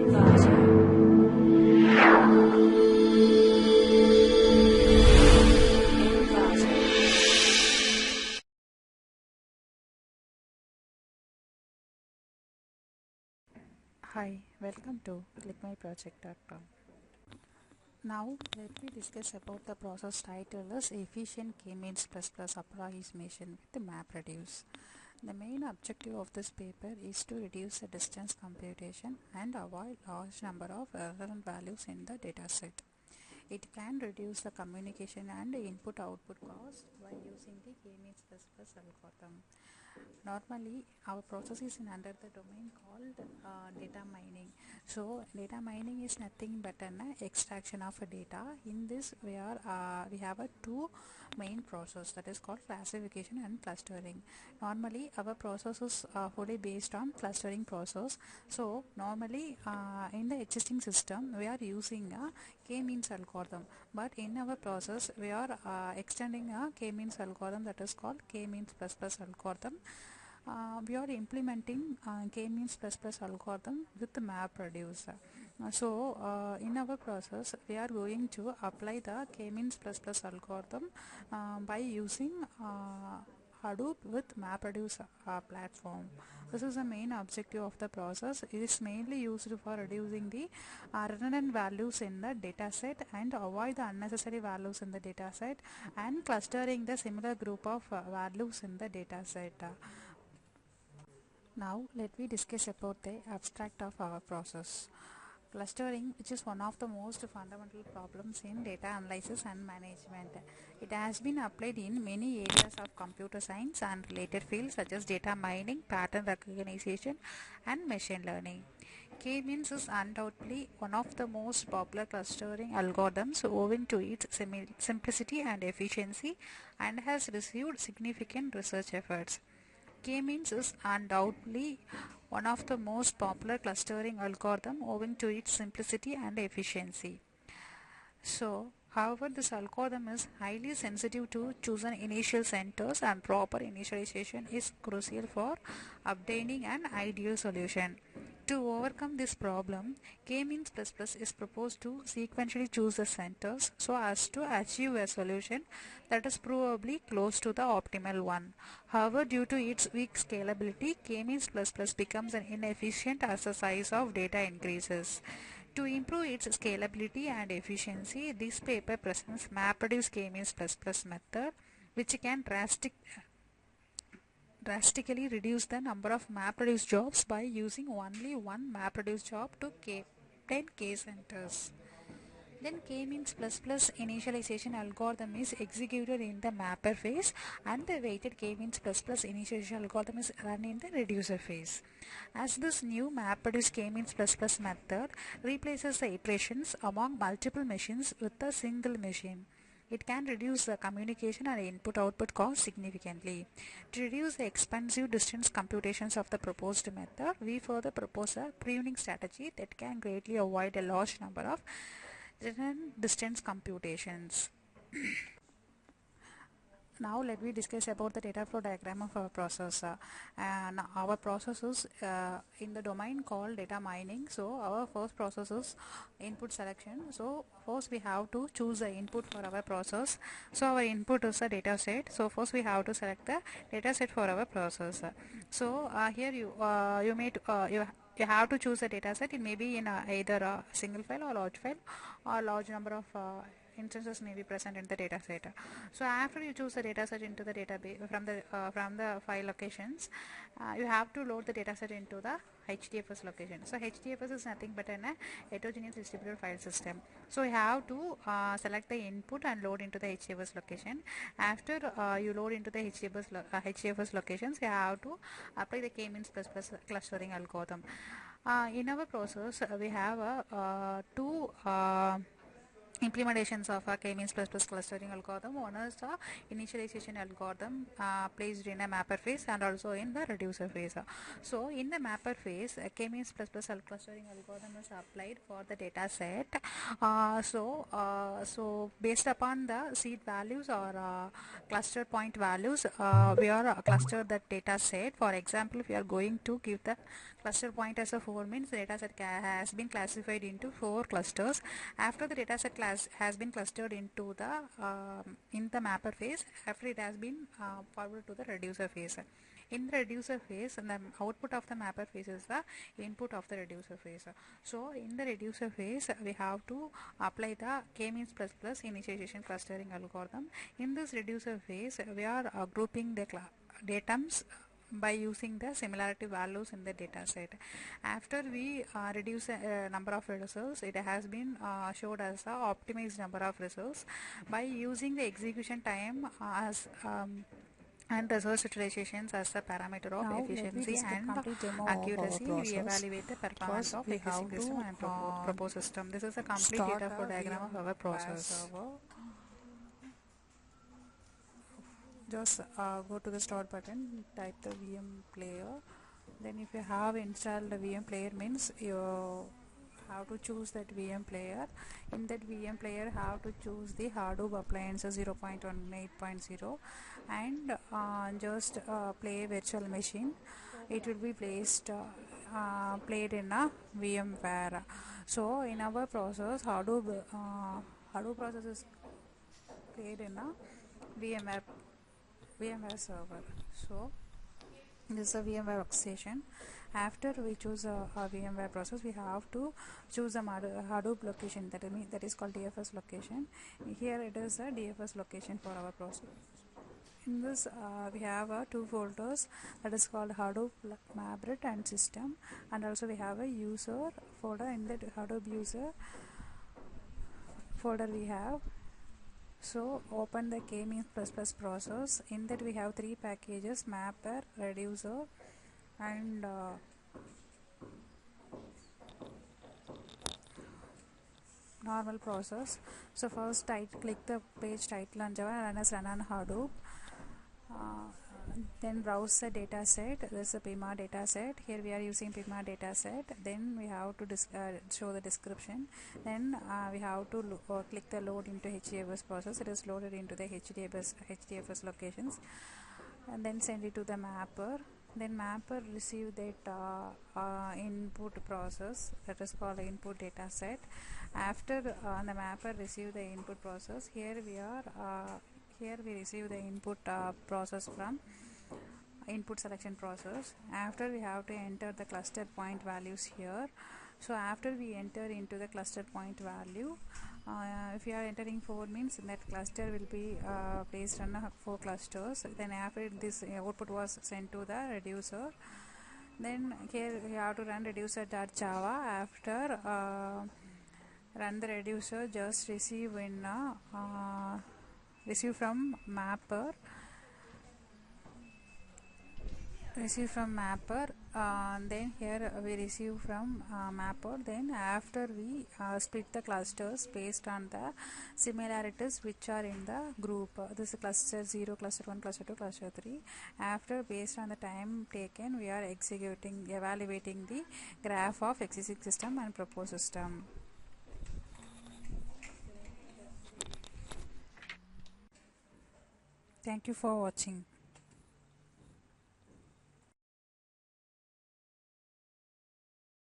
Hi, welcome to clickmyproject.com. Now let me discuss about the process titled as Efficient K-means plus approximation with MapReduce. The main objective of this paper is to reduce the distance computation and avoid large number of relevant values in the dataset. It can reduce the communication and input-output cost by using the K-means plus algorithm. Normally, our process is under the domain called data mining. So, data mining is nothing but an extraction of data. In this, we have a two main process, that is called classification and clustering. Normally, our process is fully based on clustering process. So, normally in the existing system, we are using a K-means algorithm. But in our process, we are extending a K-means algorithm, that is called K-means plus algorithm. We are implementing K-means plus algorithm with MapReduce. In our process, we are going to apply the K-means plus algorithm by using Hadoop with MapReduce platform. This is the main objective of the process. It is mainly used for reducing the redundant values in the dataset and avoid the unnecessary values in the dataset and clustering the similar group of values in the dataset. Now let me discuss about the abstract of our process. Clustering, which is one of the most fundamental problems in data analysis and management. It has been applied in many areas of computer science and related fields such as data mining, pattern recognition, and machine learning. K-means is undoubtedly one of the most popular clustering algorithms owing to its simplicity and efficiency and has received significant research efforts. K-means is undoubtedly one of the most popular clustering algorithm owing to its simplicity and efficiency. However, this algorithm is highly sensitive to chosen initial centers and proper initialization is crucial for obtaining an ideal solution. To overcome this problem, K-means plus is proposed to sequentially choose the centers so as to achieve a solution that is probably close to the optimal one. However, due to its weak scalability, K-means plus becomes an inefficient as the size of data increases. To improve its scalability and efficiency, this paper presents MapReduce K-means plus method, which can drastically reduce the number of MapReduce jobs by using only one MapReduce job to 10 K centers. Then K-means plus initialization algorithm is executed in the mapper phase and the weighted K-means plus initialization algorithm is run in the reducer phase. As this new MapReduce K-means plus method replaces the iterations among multiple machines with a single machine, it can reduce the communication and input-output cost significantly. To reduce the expensive distance computations of the proposed method, we further propose a pruning strategy that can greatly avoid a large number of distance computations. Now let me discuss about the data flow diagram of our process. And our process is in the domain called data mining. So our first process is input selection. So first we have to choose the input for our process. So our input is a data set. So first we have to select the data set for our process. So here you have to choose a data set. It may be in either a single file or large file or large number of instances may be present in the data set. So after you choose the data set into the database from the file locations, you have to load the data set into the HDFS location. So HDFS is nothing but a heterogeneous distributed file system. So you have to select the input and load into the HDFS location. After you load into the HDFS locations, you have to apply the K-means plus clustering algorithm. In our process, we have two implementations of a k-means plus plus clustering algorithm. One is the initialization algorithm placed in a mapper phase and also in the reducer phase. So in the mapper phase, k-means plus plus clustering algorithm is applied for the data set. So based upon the seed values or cluster point values, we are cluster that data set. For example, if we are going to give the cluster point as a 4, means the data set has been classified into 4 clusters. After the data set class has been clustered into the in the mapper phase, after it has been forwarded to the reducer phase. In the reducer phase, the output of the mapper phase is the input of the reducer phase. So in the reducer phase, we have to apply the k-means plus plus initialization clustering algorithm. In this reducer phase, we are grouping the datums by using the similarity values in the data set. After we reduce the number of results, it has been showed as a optimized number of results by using the execution time as and resource utilizations as a parameter of Now efficiency and complete demo of our accuracy. We process. evaluate the performance First of we existing have system to and proposed system. This is a complete start data flow a diagram of our VMware process. server. Just go to the start button, type the VM player. Then if you have installed the VM player, means you have to choose that VM player. In that VM player, have to choose the Hadoop appliances 0.18.0 and just play virtual machine. It will be played in a VMware. So in our process, Hadoop process is played in a VMware server. So this is a VMware workstation. After we choose a VMware process, we have to choose a Hadoop location, that is called DFS location. Here it is a DFS location for our process. In this we have two folders, that is called Hadoop, MapReduce and system, and also we have a user folder. In that Hadoop user folder we have. So open the k-means plus plus process. In that we have 3 packages: mapper, reducer and normal process. So first click the page title and Java and run as run on Hadoop. Then browse the data set. This is a PIMA data set. Here we are using PIMA data set. Then we have to show the description. Then we have to click the load into HDFS process. It is loaded into the HDFS locations, and then send it to the mapper. Then mapper receive that input process, that is called input data set. After the mapper receive the input process, here we receive the input process from input selection process. After we have to enter the cluster point values here. So after we enter into the cluster point value, if you are entering 4, means that cluster will be placed on 4 clusters. Then after this output was sent to the reducer. Then here we have to run reducer.java. After run the reducer, just receive from mapper. Then here we receive from mapper. Then after we split the clusters based on the similarities which are in the group. This is cluster 0, cluster 1, cluster 2, cluster 3. After, based on the time taken, we are evaluating the graph of existing system and proposed system. Thank you for watching.